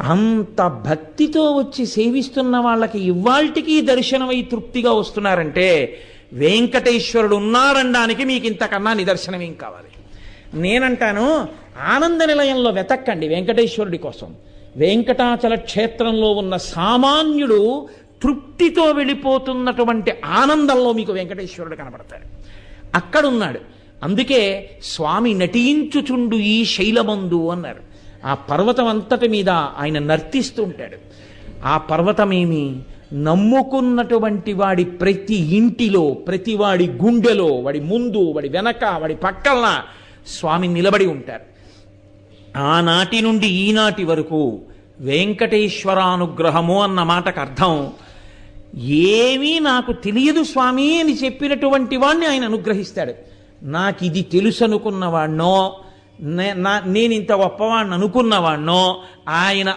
అంత భక్తితో వచ్చి సేవిస్తున్న వాళ్ళకి ఇవాల్టికి దర్శనమై తృప్తిగా వస్తున్నారంటే వెంకటేశ్వరుడు ఉన్నారనడానికి మీకు ఇంతకన్నా నిదర్శనం ఏం కావాలి? నేనంటాను, ఆనంద నిలయంలో వెతక్కండి వెంకటేశ్వరుడి కోసం. వెంకటాచల క్షేత్రంలో ఉన్న సామాన్యుడు తృప్తితో వెళ్ళిపోతున్నటువంటి ఆనందంలో మీకు వెంకటేశ్వరుడు కనబడతాడు. అక్కడున్నాడు. అందుకే స్వామి నటించుచుండు ఈ శైలమందు అన్నారు. ఆ పర్వతం అంతటి మీద ఆయన నర్తిస్తూ ఉంటాడు. ఆ పర్వతమేమి నమ్ముకున్నటువంటి వాడి ప్రతి ఇంటిలో, ప్రతి వాడి గుండెలో, వాడి ముందు, వాడి వెనక, వాడి పక్కన స్వామి నిలబడి ఉంటారు. ఆనాటి నుండి ఈనాటి వరకు వెంకటేశ్వరానుగ్రహము అన్న మాటకు అర్థం, ఏమీ నాకు తెలియదు స్వామి అని చెప్పినటువంటి వాడిని ఆయన అనుగ్రహిస్తాడు. నాకు ఇది తెలుసు అనుకున్నవాడినో, నేను ఇంత గొప్పవాడిని అనుకున్నవాడినో ఆయన